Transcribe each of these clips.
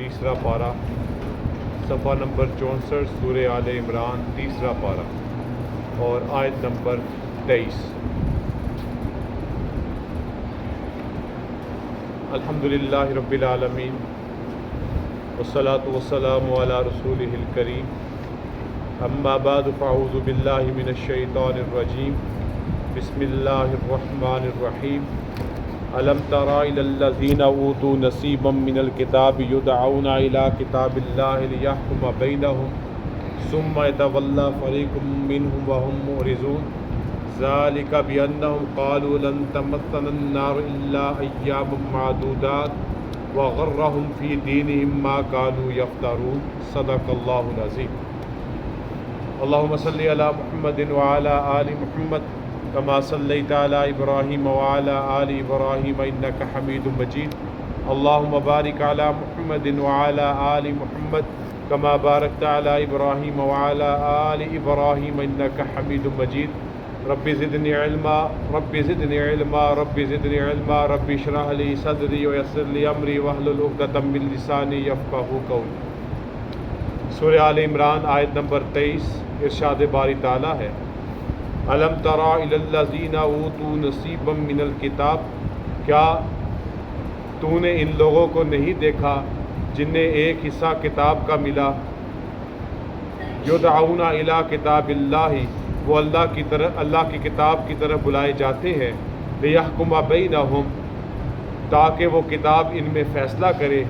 تیسرا پارہ، صفحہ نمبر 64 سورہ آل عمران تیسرا پارہ اور آیت نمبر 23۔ الحمدللہ رب العالمین والصلاة والسلام علی رسولہ الکریم، اما بعد فاعوذ باللہ من الشیطان الرجیم، بسم اللہ الرحمن الرحیم۔ الم تر الی الذین اوتوا نصیبا من الکتاب یدعون الی کتاب اللہ لیحکم بینہم ثم یتولی فریق منہم وهم معرضون، ذلک بأنہم قالوا لن تمسنا النار الا ایاما معدودات وغرہم فی دینہم ما كانوا یفترون، صدق اللہ العظیم۔ اللہم صلی علی محمد وعلی آل محمد کما صلیت علی ابراہیم وعلی آل ابراہیم انک حمید مجید، اللہم بارک علی محمد وعلی آل محمد کما بارکت علی ابراہیم وعلی آل ابراہیم انک حمید مجید۔ رب زدنی علما رب زدنی علما رب زدنی علما رب اشرح لی صدری ویسر لی امری واحلل عقدۃ من لسانی یفقہوا قولی۔ سورہ آل عمران آیت نمبر 23، ارشاد باری تعالیٰ ہے، الم تر الی الذین اوتوا نصیبا من الکتاب، کیا تو نے ان لوگوں کو نہیں دیکھا جنہیں ایک حصہ کتاب کا ملا، یدعون الی کتاب اللہ، وہ اللہ کی کتاب کی طرف بلائے جاتے ہیں، لیحکم بینہم، تاکہ وہ کتاب ان میں فیصلہ کرے،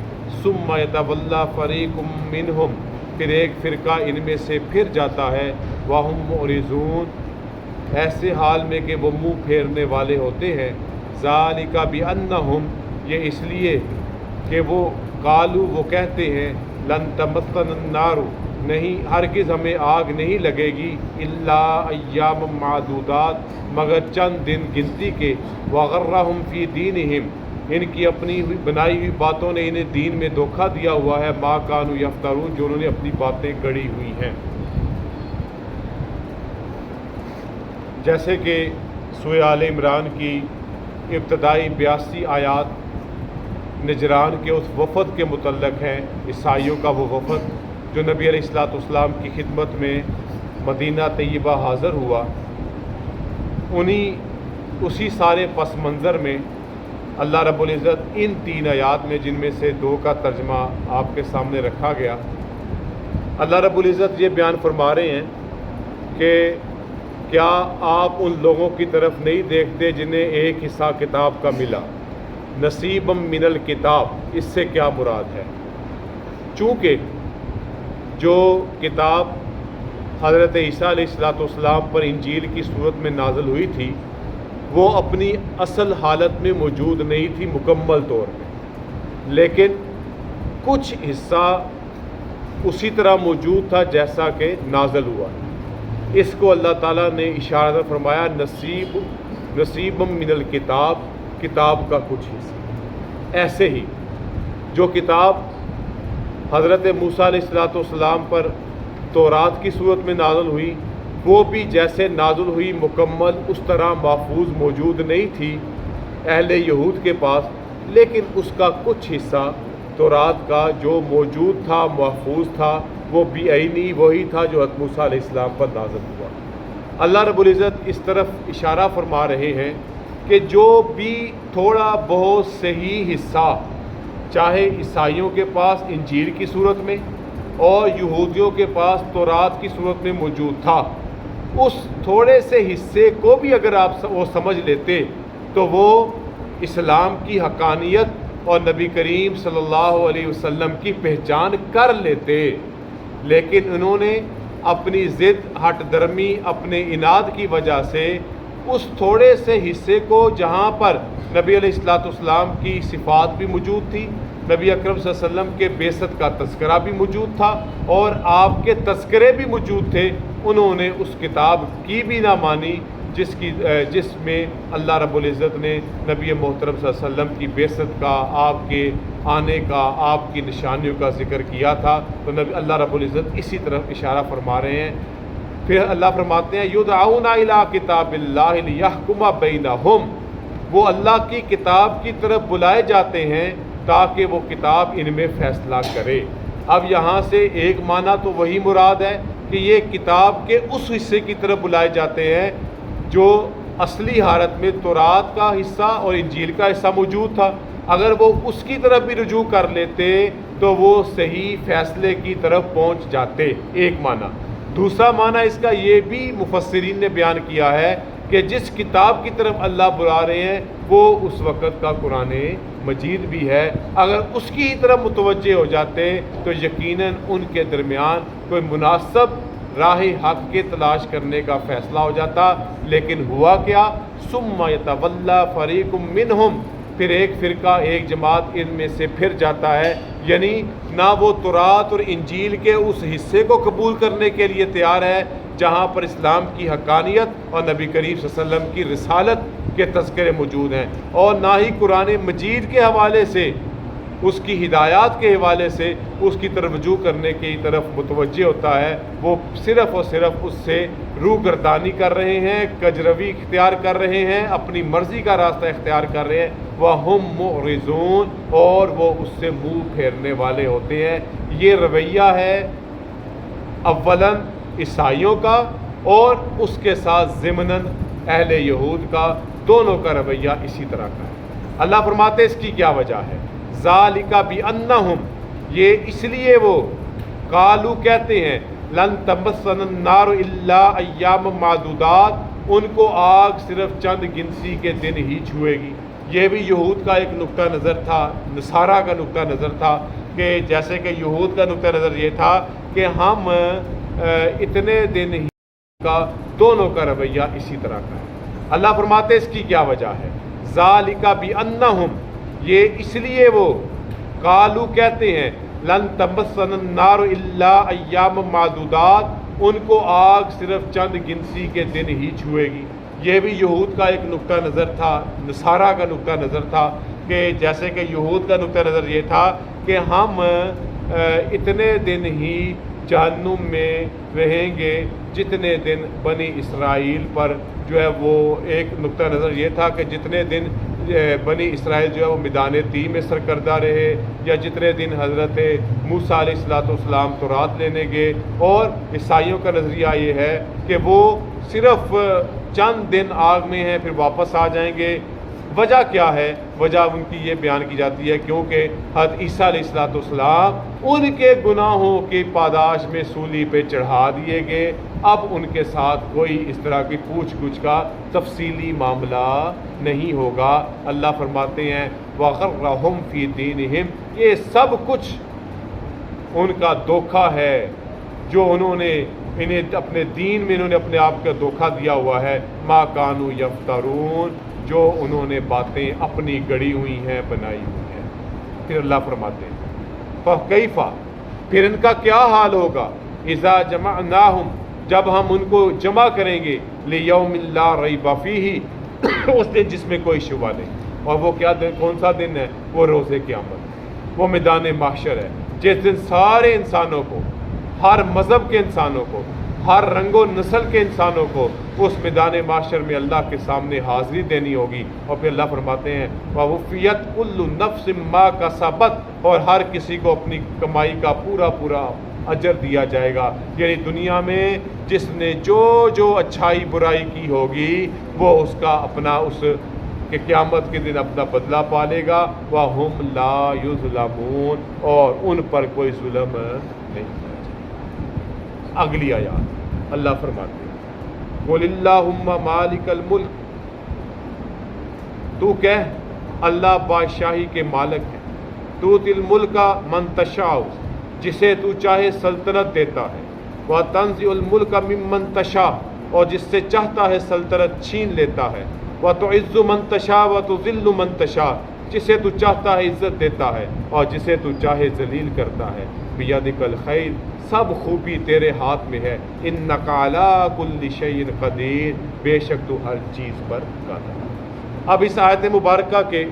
ثم یتولی فریق منہم، پھر ایک فرقہ ان میں سے پھر جاتا ہے، وہم معرضون، ایسے حال میں کہ وہ منہ پھیرنے والے ہوتے ہیں، ذالک بانہم، یہ اس لیے کہ وہ قالوا، وہ کہتے ہیں، لن تمسنا النار، نہیں ہرگز ہمیں آگ نہیں لگے گی، الا ایام معدودات، مگر چند دن گنتی کے، وغرہم فی دینہم، ان کی اپنی بنائی ہوئی باتوں نے انہیں دین میں دھوکہ دیا ہوا ہے، ما کانوا یفترون، جو انہوں نے اپنی باتیں گڑھی ہوئی ہیں۔ جیسے کہ سورہ آل عمران کی ابتدائی 82 آیات نجران کے اس وفد کے متعلق ہیں، عیسائیوں کا وہ وفد جو نبی علیہ السلام کی خدمت میں مدینہ طیبہ حاضر ہوا، اسی سارے پس منظر میں اللہ رب العزت ان 3 آیات میں، جن میں سے 2 کا ترجمہ آپ کے سامنے رکھا گیا، اللہ رب العزت یہ بیان فرما رہے ہیں کہ کیا آپ ان لوگوں کی طرف نہیں دیکھتے جنہیں ایک حصہ کتاب کا ملا، نصیبا من الکتاب، اس سے کیا مراد ہے؟ چونکہ جو کتاب حضرت عیسیٰ علیہ السلام پر انجیل کی صورت میں نازل ہوئی تھی، وہ اپنی اصل حالت میں موجود نہیں تھی مکمل طور پہ، لیکن کچھ حصہ اسی طرح موجود تھا جیسا کہ نازل ہوا۔ اس کو اللہ تعالیٰ نے اشارہ فرمایا، نصیب من الکتاب، کتاب کا کچھ حصہ۔ ایسے ہی جو کتاب حضرت موسیٰ علیہ السلام پر تورات کی صورت میں نازل ہوئی، وہ بھی جیسے نازل ہوئی مکمل اس طرح محفوظ موجود نہیں تھی اہل یہود کے پاس، لیکن اس کا کچھ حصہ تورات کا جو موجود تھا، محفوظ تھا، وہ بھی عینی وہی تھا جو حضرت موسیٰ علیہ السلام پر نازل ہوا۔ اللہ رب العزت اس طرف اشارہ فرما رہے ہیں کہ جو بھی تھوڑا بہت صحیح حصہ، چاہے عیسائیوں کے پاس انجیل کی صورت میں اور یہودیوں کے پاس تورات کی صورت میں موجود تھا، اس تھوڑے سے حصے کو بھی اگر آپ وہ سمجھ لیتے تو وہ اسلام کی حقانیت اور نبی کریم صلی اللہ علیہ وسلم کی پہچان کر لیتے، لیکن انہوں نے اپنی ضد، ہٹ درمی، اپنے اناد کی وجہ سے اس تھوڑے سے حصے کو، جہاں پر نبی علیہ السلام کی صفات بھی موجود تھی، نبی اکرم صلی اللہ علیہ وسلم کے بعثت کا تذکرہ بھی موجود تھا اور آپ کے تذکرے بھی موجود تھے، انہوں نے اس کتاب کی بھی نہ مانی جس میں اللہ رب العزت نے نبی محترم صلی اللہ علیہ وسلم کی بعثت کا، آپ کے آنے کا، آپ کی نشانیوں کا ذکر کیا تھا۔ تو اللہ رب العزت اسی طرف اشارہ فرما رہے ہیں۔ پھر اللہ فرماتے ہیں، یدعون الی کتاب اللہ لیحکم بینہم، وہ اللہ کی کتاب کی طرف بلائے جاتے ہیں تاکہ وہ کتاب ان میں فیصلہ کرے۔ اب یہاں سے ایک معنی تو وہی مراد ہے کہ یہ کتاب کے اس حصے کی طرف بلائے جاتے ہیں جو اصلی حالت میں تورات کا حصہ اور انجیل کا حصہ موجود تھا۔ اگر وہ اس کی طرف بھی رجوع کر لیتے تو وہ صحیح فیصلے کی طرف پہنچ جاتے، ایک معنی۔ دوسرا معنی اس کا یہ بھی مفسرین نے بیان کیا ہے کہ جس کتاب کی طرف اللہ بلا رہے ہیں وہ اس وقت کا قرآن مجید بھی ہے، اگر اس کی ہی طرف متوجہ ہو جاتے تو یقیناً ان کے درمیان کوئی مناسب راہ حق کے تلاش کرنے کا فیصلہ ہو جاتا۔ لیکن ہوا کیا؟ ثم یتولی فریق منہم، پھر ایک فرقہ، ایک جماعت ان میں سے پھر جاتا ہے، یعنی نہ وہ تورات اور انجیل کے اس حصے کو قبول کرنے کے لیے تیار ہے جہاں پر اسلام کی حقانیت اور نبی کریم صلی اللہ علیہ وسلم کی رسالت کے تذکرے موجود ہیں، اور نہ ہی قرآن مجید کے حوالے سے، اس کی ہدایات کے حوالے سے اس کی طرف رجوع کرنے کی طرف متوجہ ہوتا ہے۔ وہ صرف اور صرف اس سے روگردانی کر رہے ہیں، کجروی اختیار کر رہے ہیں، اپنی مرضی کا راستہ اختیار کر رہے ہیں، وَهُمْ مُعْرِضُونَ، اور وہ اس سے منہ پھیرنے والے ہوتے ہیں۔ یہ رویہ ہے اولاً عیسائیوں کا اور اس کے ساتھ ضمناً اہل یہود کا، دونوں کا رویہ اسی طرح کا ہے۔ اللہ فرماتے ہیں اس کی کیا وجہ ہے؟ ذَلِكَ بِأَنَّهُمْ، یہ اس لیے وہ قالو کہتے ہیں لن تمسنا النار الا ایام معدودات، ان کو آگ صرف چند گنسی کے دن ہی چھوئے گی۔ یہ بھی یہود کا ایک نقطہ نظر تھا، نصارہ کا نقطہ نظر تھا، کہ جیسے کہ یہود کا نقطہ نظر یہ تھا کہ ہم اتنے دن ہی کا، دونوں کا رویہ اسی طرح کا ہے۔ اللہ فرماتے اس کی کیا وجہ ہے؟ ذَلِكَ بِأَنَّهُمْ، یہ اس لیے وہ قالو کہتے ہیں لن تمسنا النار الا ایام معدودات، ان کو آگ صرف چند گنسی کے دن ہی چھوئے گی۔ یہ بھی یہود کا ایک نقطہ نظر تھا، نصارہ کا نقطہ نظر تھا، کہ جیسے کہ یہود کا نقطہ نظر یہ تھا کہ ہم اتنے دن ہی جہنم میں رہیں گے جتنے دن بنی اسرائیل پر جو ہے وہ، ایک نقطہ نظر یہ تھا کہ جتنے دن بنی اسرائیل جو ہے وہ میدان تیہ میں سرکردہ رہے، یا جتنے دن حضرت موسیٰ علیہ السلام تورات لینے گئے۔ اور عیسائیوں کا نظریہ یہ ہے کہ وہ صرف چند دن آگ میں ہیں پھر واپس آ جائیں گے۔ وجہ کیا ہے؟ وجہ ان کی یہ بیان کی جاتی ہے کیونکہ حضرت عیسیٰ علیہ السلام ان کے گناہوں کی پاداش میں سولی پہ چڑھا دیے گئے، اب ان کے ساتھ کوئی اس طرح کی پوچھ گچھ کا تفصیلی معاملہ نہیں ہوگا۔ اللہ فرماتے ہیں وَغَرَّهُمْ فِي دِينِهِمْ، یہ سب کچھ ان کا دھوکہ ہے جو انہوں نے انہیں اپنے دین میں انہوں نے اپنے آپ کا دھوکہ دیا ہوا ہے، مَا كَانُوا يَفْتَرُونَ، جو انہوں نے باتیں اپنی گڑی ہوئی ہیں، بنائی ہوئی ہیں۔ پھر اللہ فرماتے ہیں فَكَيْفَ، پھر ان کا کیا حال ہوگا، اِذَا جَمَعْنَاهُمْ، جب ہم ان کو جمع کریں گے، لِيَوْمٍ لَا رَيْبَ فِيهِ، اس دن جس میں کوئی شبہ نہیں۔ اور وہ کیا دن، کون سا دن ہے؟ وہ روز قیامت، وہ میدان محشر ہے، جس دن سارے انسانوں کو، ہر مذہب کے انسانوں کو، ہر رنگ و نسل کے انسانوں کو اس میدان معاشر میں اللہ کے سامنے حاضری دینی ہوگی۔ اور پھر اللہ فرماتے ہیں وَوُفِّيَتْ كُلُّ نَفْسٍ مَا كَسَبَتْ، اور ہر کسی کو اپنی کمائی کا پورا پورا اجر دیا جائے گا۔ یعنی دنیا میں جس نے جو جو اچھائی برائی کی ہوگی وہ اس کا اپنا اس کہ قیامت کے دن اپنا بدلہ پالے گا۔ وَهُمْ لَا يُظْلَمُونَ، اور ان پر کوئی ظلم نہیں کیا جائے۔ اگلی آیات اللہ فرماتے ہیں قُلِ اللَّهُمَّ مَالِكَ الْمُلْكِ، تو کہہ اللہ بادشاہی کے مالک ہے، تُؤْتِي الْمُلْكَ مَن تَشَاءُ، جسے تو چاہے سلطنت دیتا ہے، وَتَنزِعُ الْمُلْكَ مِمَّن تَشَاءُ، اور جس سے چاہتا ہے سلطنت چھین لیتا ہے، وَتُعِزُّ مَن تَشَاءُ وَتُذِلُّ مَن تَشَاءُ، جسے تو چاہتا ہے عزت دیتا ہے اور جسے تو چاہے ذلیل کرتا ہے۔ بِيَدِكَ الْخَيْرُ، سب خوبی تیرے ہاتھ میں ہے، إِنَّكَ عَلَىٰ كُلِّ شَيْءٍ قَدِيرٌ، بے شک تو ہر چیز پر قادر ہے۔ اب اس آیت مبارکہ کے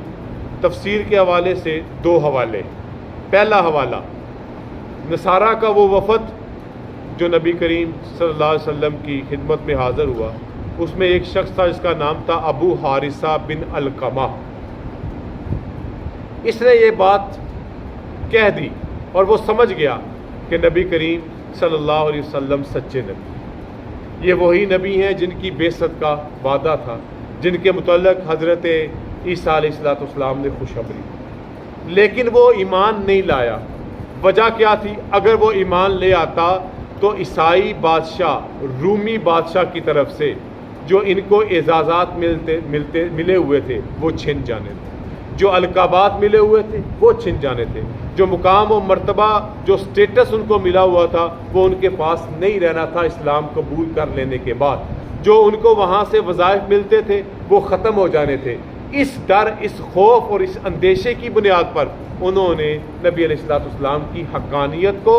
تفسیر کے حوالے سے دو حوالے۔ پہلا حوالہ نصارہ کا وہ وفد جو نبی کریم صلی اللہ علیہ وسلم کی خدمت میں حاضر ہوا، اس میں ایک شخص تھا جس کا نام تھا ابو حارثہ بن علقمہ۔ اس نے یہ بات کہہ دی اور وہ سمجھ گیا کہ نبی کریم صلی اللہ علیہ وسلم سچے نبی، یہ وہی نبی ہیں جن کی بعثت کا وعدہ تھا، جن کے متعلق حضرت عیسیٰ علیہ السلام نے خوشخبری دی، لیکن وہ ایمان نہیں لایا۔ وجہ کیا تھی؟ اگر وہ ایمان لے آتا تو عیسائی بادشاہ، رومی بادشاہ کی طرف سے جو ان کو اعزازات ملے ہوئے تھے وہ چھن جانے تھے، جو القابات ملے ہوئے تھے وہ چھن جانے تھے، جو مقام و مرتبہ، جو سٹیٹس ان کو ملا ہوا تھا وہ ان کے پاس نہیں رہنا تھا اسلام قبول کر لینے کے بعد، جو ان کو وہاں سے وظائف ملتے تھے وہ ختم ہو جانے تھے۔ اس ڈر، اس خوف اور اس اندیشے کی بنیاد پر انہوں نے نبی علیہ السلام کی حقانیت کو،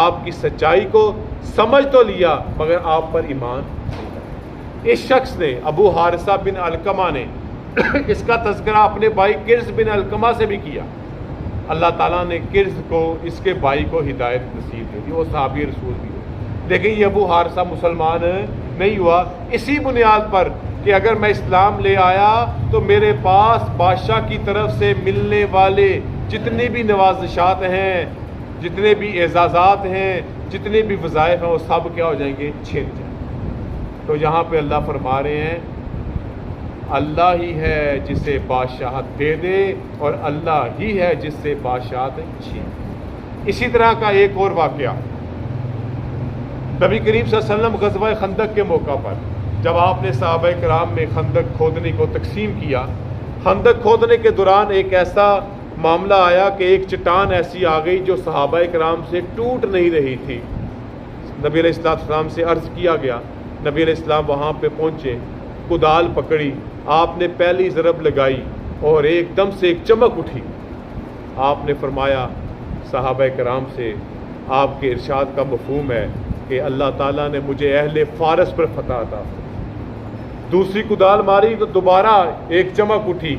آپ کی سچائی کو سمجھ تو لیا مگر آپ پر ایمان نہیں لایا۔ اس شخص نے، ابو حارثہ بن علقمہ نے اس کا تذکرہ اپنے بھائی کرز بن علقمہ سے بھی کیا۔ اللہ تعالیٰ نے کرز کو، اس کے بھائی کو ہدایت نصیب دے دی، وہ صحابی رسول بھی ہو، لیکن یہ ابو حارثہ مسلمان نہیں ہوا اسی بنیاد پر کہ اگر میں اسلام لے آیا تو میرے پاس بادشاہ کی طرف سے ملنے والے جتنے بھی نوازشات ہیں، جتنے بھی اعزازات ہیں، جتنے بھی وظائف ہیں وہ سب کیا ہو جائیں گے؟ چھن جائیں۔ تو یہاں پہ اللہ فرما رہے ہیں اللہ ہی ہے جسے بادشاہت دے دے اور اللہ ہی ہے جس سے بادشاہت چھین۔ اسی طرح کا ایک اور واقعہ نبی کریم صلی اللہ علیہ وسلم غزوہ خندق کے موقع پر جب آپ نے صحابہ کرام میں خندق کھودنے کو تقسیم کیا، خندق کھودنے کے دوران ایک ایسا معاملہ آیا کہ ایک چٹان ایسی آ گئی جو صحابہ کرام سے ٹوٹ نہیں رہی تھی۔ نبی علیہ السلام سے عرض کیا گیا، نبی علیہ السلام وہاں پہ پہنچے، کدال پکڑی، آپ نے پہلی ضرب لگائی اور ایک دم سے ایک چمک اٹھی۔ آپ نے فرمایا صحابہ کرام سے، آپ کے ارشاد کا مفہوم ہے کہ اللہ تعالیٰ نے مجھے اہل فارس پر فتح عطا فرمائی۔ دوسری کدال ماری تو دوبارہ ایک چمک اٹھی،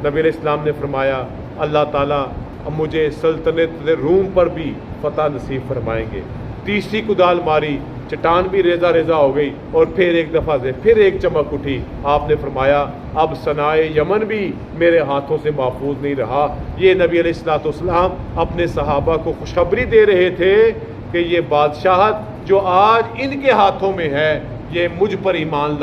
نبی علیہ السلام نے فرمایا اللہ تعالیٰ اب مجھے سلطنت روم پر بھی فتح نصیب فرمائیں گے۔ تیسری کدال ماری، چٹان بھی ریزہ ریزہ ہو گئی اور پھر ایک دفعہ سے پھر ایک چمک اٹھی، آپ نے فرمایا اب صنائے یمن بھی میرے ہاتھوں سے محفوظ نہیں رہا۔ یہ نبی علیہ السلام اپنے صحابہ کو خوشخبری دے رہے تھے کہ یہ بادشاہت جو آج ان کے ہاتھوں میں ہے یہ مجھ پر ایمان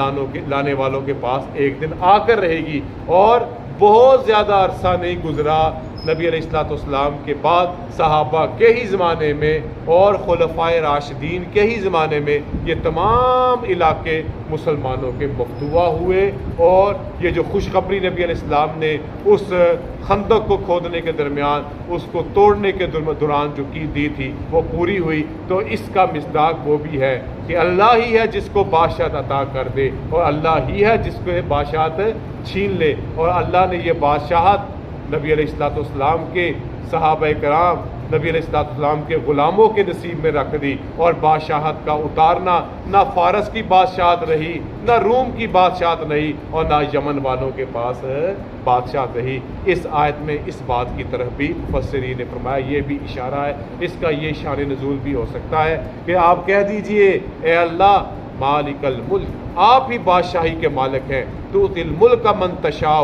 لانے والوں کے پاس ایک دن آ کر رہے گی۔ اور بہت زیادہ عرصہ نہیں گزرا، نبی علیہ السلام کے بعد صحابہ کے ہی زمانے میں اور خلفائے راشدین کے ہی زمانے میں یہ تمام علاقے مسلمانوں کے مفتوح ہوئے، اور یہ جو خوشخبری نبی علیہ السلام نے اس خندق کو کھودنے کے درمیان، اس کو توڑنے کے دوران جو کی دی تھی وہ پوری ہوئی۔ تو اس کا مصداق وہ بھی ہے کہ اللہ ہی ہے جس کو بادشاہت عطا کر دے اور اللہ ہی ہے جس کو بادشاہت چھین لے، اور اللہ نے یہ بادشاہت نبی علیہ السلام کے صحابہ کرام، نبی علیہ السلام کے غلاموں کے نصیب میں رکھ دی، اور بادشاہت کا اتارنا نہ فارس کی بادشاہت رہی، نہ روم کی بادشاہت نہیں، اور نہ یمن والوں کے پاس بادشاہت رہی۔ اس آیت میں اس بات کی طرف بھی مفسرین نے فرمایا، یہ بھی اشارہ ہے، اس کا یہ شان نزول بھی ہو سکتا ہے کہ آپ کہہ دیجئے اے اللہ مالک الملک، آپ ہی بادشاہی کے مالک ہیں، تؤتی الملک من تشاء،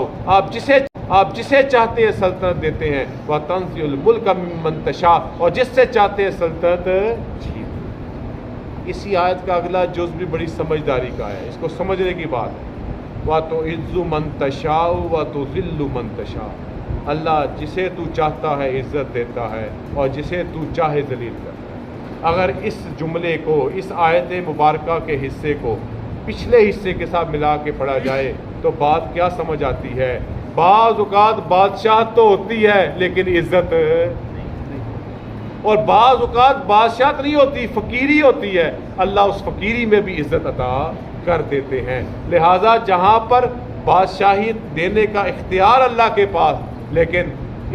آپ جسے چاہتے ہیں سلطنت دیتے ہیں، وتنزع الملک ممن تشاء، اور جس سے چاہتے ہیں سلطنت چھین۔ اسی آیت کا اگلا جز بھی بڑی سمجھداری کا ہے، اس کو سمجھنے کی بات ہے، وتعز من تشاء وتذل من تشاء، اللہ جسے تو چاہتا ہے عزت دیتا ہے اور جسے تو چاہے ذلیل کرتا ہے۔ اگر اس جملے کو، اس آیت مبارکہ کے حصے کو پچھلے حصے کے ساتھ ملا کے پڑھا جائے تو بات کیا سمجھ آتی ہے؟ بعض اوقات بادشاہت تو ہوتی ہے لیکن عزت نہیں، اور بعض اوقات بادشاہت نہیں ہوتی، فقیری ہوتی ہے، اللہ اس فقیری میں بھی عزت عطا کر دیتے ہیں۔ لہٰذا جہاں پر بادشاہی دینے کا اختیار اللہ کے پاس، لیکن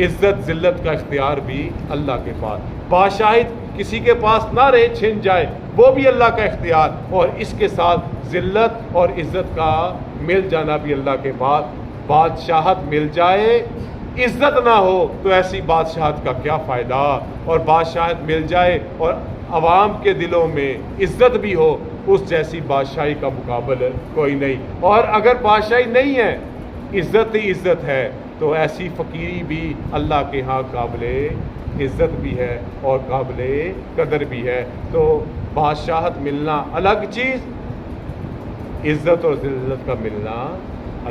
عزت ذلت کا اختیار بھی اللہ کے پاس، بادشاہی کسی کے پاس نہ رہے، چھن جائے، وہ بھی اللہ کا اختیار، اور اس کے ساتھ ذلت اور عزت کا مل جانا بھی اللہ کے پاس۔ بادشاہت مل جائے عزت نہ ہو تو ایسی بادشاہت کا کیا فائدہ، اور بادشاہت مل جائے اور عوام کے دلوں میں عزت بھی ہو، اس جیسی بادشاہی کا مقابل کوئی نہیں۔ اور اگر بادشاہی نہیں ہے، عزت ہی عزت ہے، تو ایسی فقیری بھی اللہ کے ہاں قابل عزت بھی ہے اور قابل قدر بھی ہے۔ تو بادشاہت ملنا الگ چیز، عزت اور ذلت کا ملنا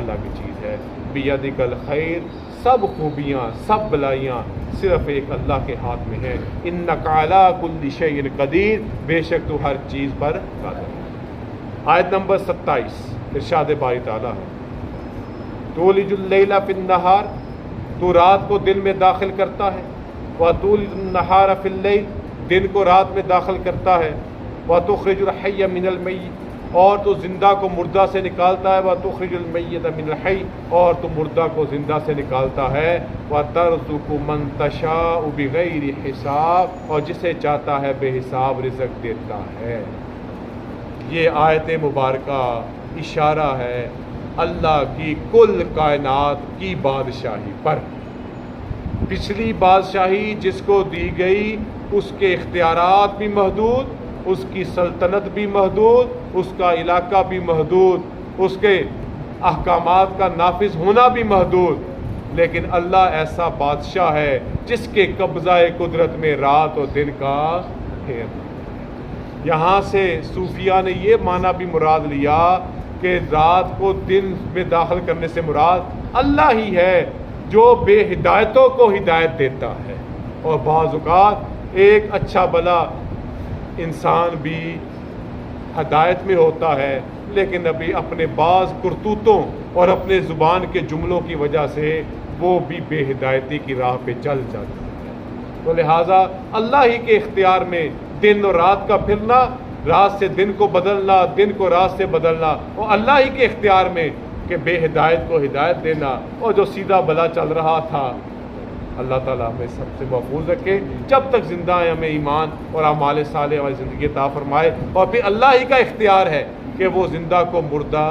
الگ چیز ہے۔ بیدک الخیر، سب خوبیاں سب بلائیاں صرف ایک اللہ کے ہاتھ میں ہیں۔ انک علی کل شیء قدیر، بے شک تو ہر چیز پر قادر ہے۔ آیت نمبر 27 ارشاد باری تعالیٰ ہے، تولج اللیل فی النہار، تو رات کو دن میں داخل کرتا ہے، وتولج النہار فی اللیل، دن کو رات میں داخل کرتا ہے، وتخرج الحی من المیت، اور تو زندہ کو مردہ سے نکالتا ہے، وتخرج المیت من الحی، اور تو مردہ کو زندہ سے نکالتا ہے، وترزق من تشاء بغیر حساب، اور جسے چاہتا ہے بے حساب رزق دیتا ہے۔ یہ آیت مبارکہ اشارہ ہے اللہ کی کل کائنات کی بادشاہی پر۔ پچھلی بادشاہی جس کو دی گئی اس کے اختیارات بھی محدود، اس کی سلطنت بھی محدود، اس کا علاقہ بھی محدود، اس کے احکامات کا نافذ ہونا بھی محدود، لیکن اللہ ایسا بادشاہ ہے جس کے قبضہ قدرت میں رات اور دن کا پھیر۔ یہاں سے صوفیہ نے یہ معنی بھی مراد لیا کہ رات کو دن میں داخل کرنے سے مراد اللہ ہی ہے جو بے ہدایتوں کو ہدایت دیتا ہے، اور بعض اوقات ایک اچھا بھلا انسان بھی ہدایت میں ہوتا ہے لیکن ابھی اپنے بعض کرتوتوں اور اپنے زبان کے جملوں کی وجہ سے وہ بھی بے ہدایتی کی راہ پہ چل جاتا ہے۔ تو لہٰذا اللہ ہی کے اختیار میں دن اور رات کا پھرنا، رات سے دن کو بدلنا، دن کو رات سے بدلنا، اور اللہ ہی کے اختیار میں کہ بے ہدایت کو ہدایت دینا، اور جو سیدھا بلا چل رہا تھا اللہ تعالیٰ ہمیں سب سے محفوظ رکھے۔ جب تک زندہ ہیں ہمیں ایمان اور اعمال صالح والی زندگی عطا فرمائے، اور پھر اللہ ہی کا اختیار ہے کہ وہ زندہ کو مردہ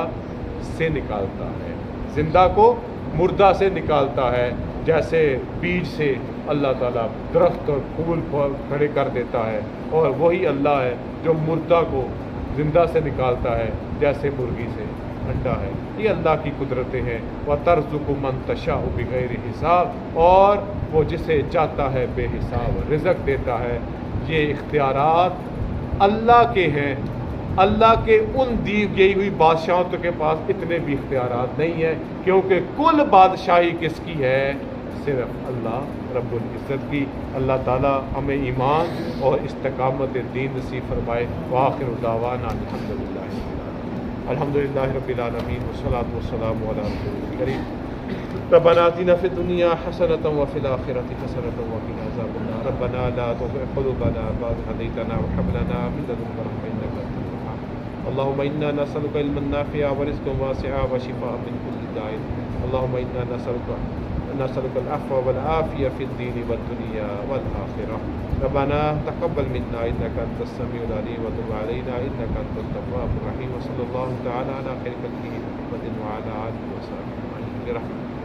سے نکالتا ہے، زندہ کو مردہ سے نکالتا ہے، جیسے بیج سے اللہ تعالیٰ درخت اور پھول کھڑے کر دیتا ہے، اور وہی اللہ ہے جو مردہ کو زندہ سے نکالتا ہے جیسے مرغی سے انڈا ہے۔ یہ اللہ کی قدرتیں ہیں۔ وَتَرْزُقُ مَن تَشَاءُ بِغَيْرِ حساب، اور وہ جسے چاہتا ہے بے حساب رزق دیتا ہے۔ یہ اختیارات اللہ کے ہیں، اللہ کے ان دی گئی ہوئی بادشاہوں کے پاس اتنے بھی اختیارات نہیں ہیں، کیونکہ کل بادشاہی کس کی ہے؟ صرف اللہ رب العزت کی۔ اللہ تعالی ہمیں ایمان اور استقامت دین نصیب فرمائے۔ وآخر دعوانا الحمدللہ رب العالمین، والصلاة والسلام علی رسول الکریم۔ ربنا آتنا فی الدنیا حسنۃ وفی الآخرۃ حسنۃ وقنا عذاب النار۔ ربنا لا تزغ قلوبنا بعد إذ هديتنا وهب لنا من لدنك رحمة إنك أنت الوهاب۔ اللهم إنا نسألك علما نافعا ورزقا واسعا وشفاء من كل داء۔ اللهم إنا نسألك العفو والعافية في الدين والدنيا والآخرة۔ ربنا تقبل منا إنك أنت السميع العليم وتب علينا إنك أنت التواب الرحيم۔ وصلى الله تعالى على خير خلقه محمد وعلى آله وصحبه أجمعين برحمتك۔